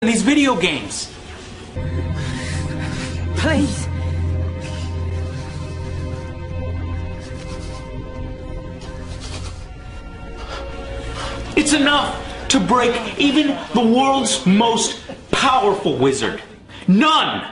in these video games. Please. It's enough to break even the world's most powerful wizard. None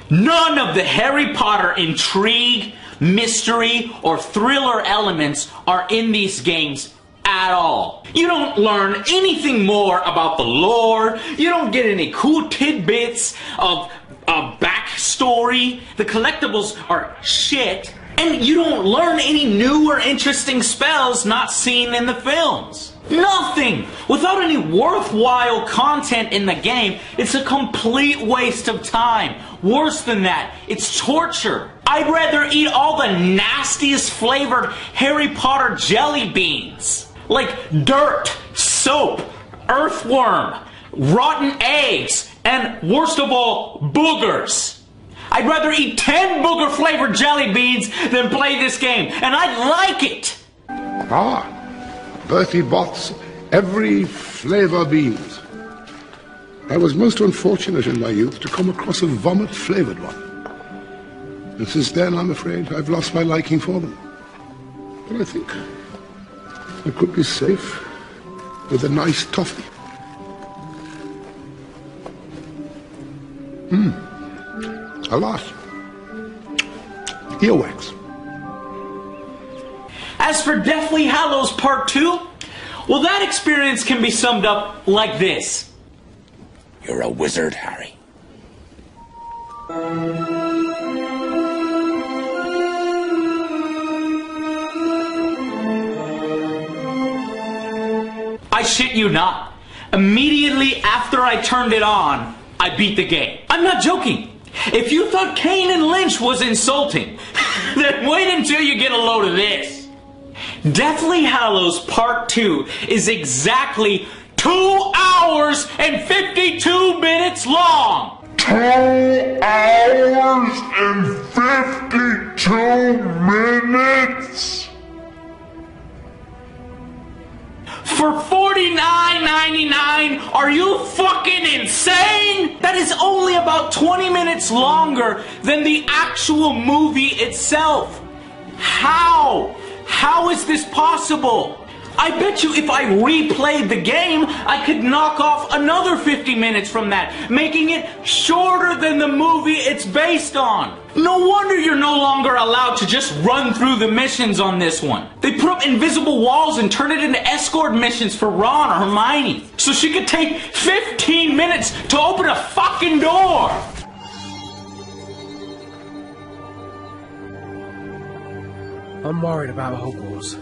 of the Harry Potter intrigue, mystery, or thriller elements are in these games at all. You don't learn anything more about the lore. You don't get any cool tidbits of backstory. The collectibles are shit. And you don't learn any new or interesting spells not seen in the films. Nothing! Without any worthwhile content in the game, it's a complete waste of time. Worse than that, it's torture. I'd rather eat all the nastiest flavored Harry Potter jelly beans. Like dirt, soap, earthworm, rotten eggs, and worst of all, boogers. I'd rather eat 10 booger flavored jelly beans than play this game, and I'd like it. Bertie Bott's every flavor beans. I was most unfortunate in my youth to come across a vomit-flavored one. And since then, I'm afraid, I've lost my liking for them. But I think I could be safe with a nice toffee. Alas. Earwax. As for Deathly Hallows Part 2, well, that experience can be summed up like this. You're a wizard, Harry. I shit you not. Immediately after I turned it on, I beat the game. I'm not joking. If you thought Kane and Lynch was insulting, then wait until you get a load of this. Deathly Hallows Part 2 is exactly 2 hours and 52 minutes long. 2 hours and 52 minutes? For $49.99? Are you fucking insane? That is only about 20 minutes longer than the actual movie itself. How? How is this possible? I bet you if I replayed the game, I could knock off another 50 minutes from that, making it shorter than the movie it's based on. No wonder you're no longer allowed to just run through the missions on this one. They put up invisible walls and turn it into escort missions for Ron or Hermione, so she could take 15 minutes to open a fucking door. I'm worried about Hogwarts.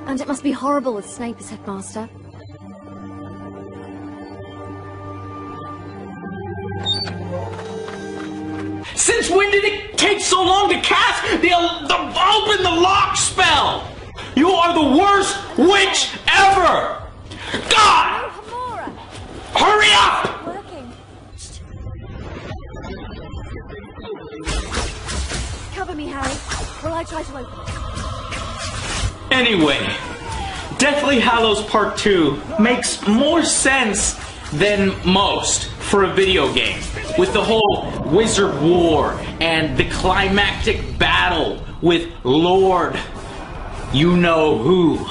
And it must be horrible with Snape as headmaster. Since when did it take so long to cast the open the lock spell? You are the worst witch ever! God! Hurry up! Working. Cover me, Harry, while I try to open it. Anyway, Deathly Hallows Part 2 makes more sense than most for a video game, with the whole wizard war and the climactic battle with Lord you-know-who.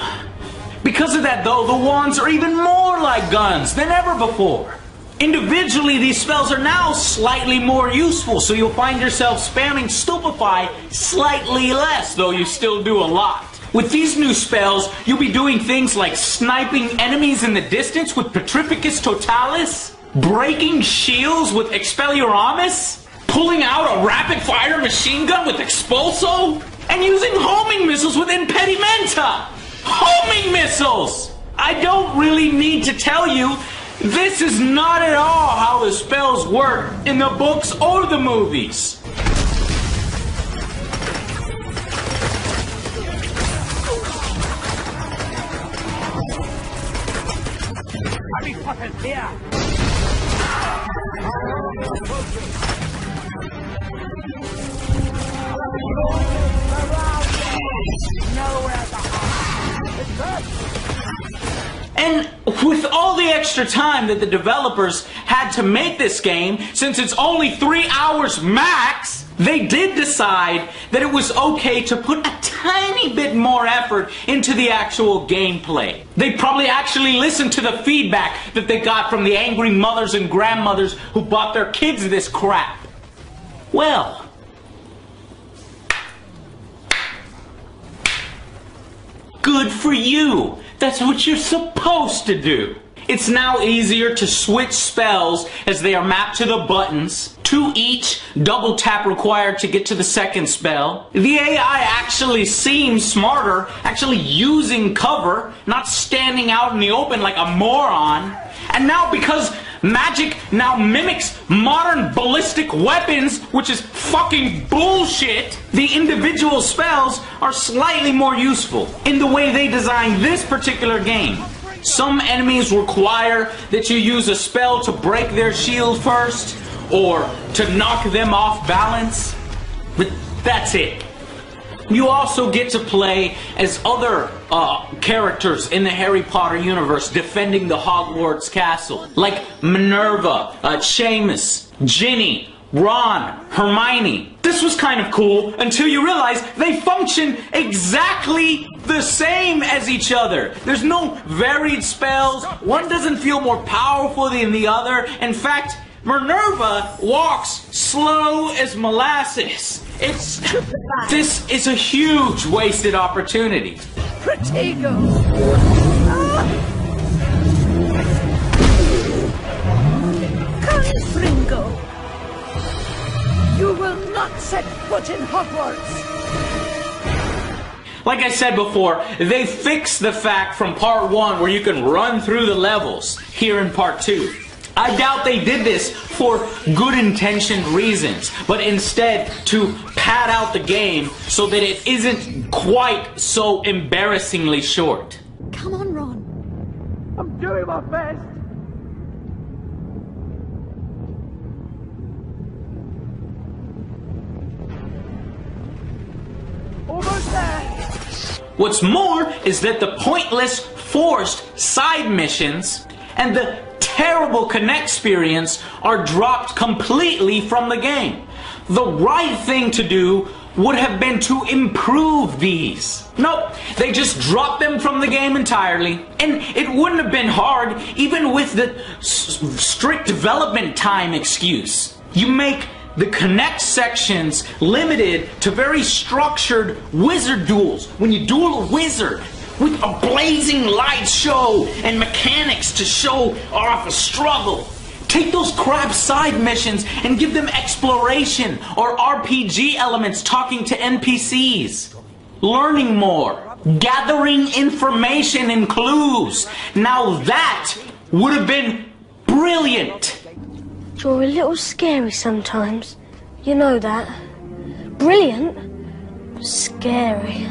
Because of that, though, the wands are even more like guns than ever before. Individually, these spells are now slightly more useful, so you'll find yourself spamming Stupefy slightly less, though you still do a lot. With these new spells, you'll be doing things like sniping enemies in the distance with Petrificus Totalis, breaking shields with Expelliarmus, pulling out a rapid-fire machine gun with Expulso, and using homing missiles with Impedimenta! Homing missiles! I don't really need to tell you, this is not at all how the spells work in the books or the movies. Harry Potter's here! Nowhere to hide! And with all the extra time that the developers had to make this game, since it's only 3 hours max, they did decide that it was okay to put a tiny bit more effort into the actual gameplay. They probably actually listened to the feedback that they got from the angry mothers and grandmothers who bought their kids this crap. Well, good for you. That's what you're supposed to do. It's now easier to switch spells as they are mapped to the buttons. 2 each, double tap required to get to the second spell. The AI actually seems smarter, actually using cover, not standing out in the open like a moron. And now because magic now mimics modern ballistic weapons, which is fucking bullshit, the individual spells are slightly more useful in the way they designed this particular game. Some enemies require that you use a spell to break their shield first, or to knock them off balance, but that's it. You also get to play as other characters in the Harry Potter universe defending the Hogwarts castle, like Minerva, Seamus, Ginny, Ron, Hermione. This was kind of cool until you realize they function exactly the same as each other. There's no varied spells. One doesn't feel more powerful than the other. In fact, Minerva walks slow as molasses. This is a huge wasted opportunity. Protego! Confringo! You will not set foot in Hogwarts! Like I said before, they fixed the fact from part 1 where you can run through the levels here in part 2. I doubt they did this for good intentioned reasons, but instead to pad out the game so that it isn't quite so embarrassingly short. Come on, Ron. I'm doing my best. Almost there. What's more is that the pointless, forced side missions and the terrible connect experience are dropped completely from the game. The right thing to do would have been to improve these. Nope, they just dropped them from the game entirely. And it wouldn't have been hard even with the strict development time excuse. You make the connect sections limited to very structured wizard duels. When you duel a wizard with a blazing light show and mechanics to show off a struggle. Take those crap side missions and give them exploration or RPG elements talking to NPCs. Learning more. Gathering information and clues. Now that would have been brilliant. You're a little scary sometimes. You know that. Brilliant. Scary.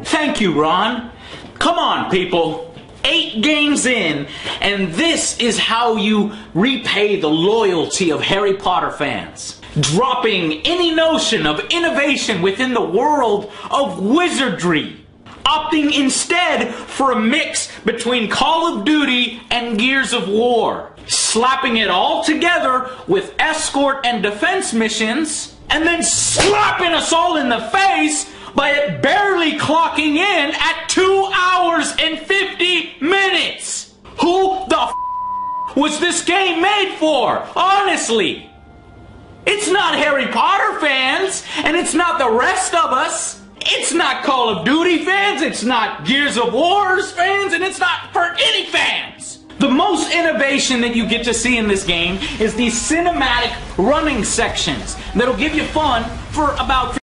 Thank you, Ron. Come on, people. 8 games in, and this is how you repay the loyalty of Harry Potter fans. Dropping any notion of innovation within the world of wizardry. Opting instead for a mix between Call of Duty and Gears of War. Slapping it all together with escort and defense missions, and then slapping us all in the face by it barely clocking in at 2 hours and 50 minutes. Who the f was this game made for? Honestly. It's not Harry Potter fans, and it's not the rest of us. It's not Call of Duty fans, it's not Gears of War fans, and it's not for any fans. The most innovation that you get to see in this game is these cinematic running sections that'll give you fun for about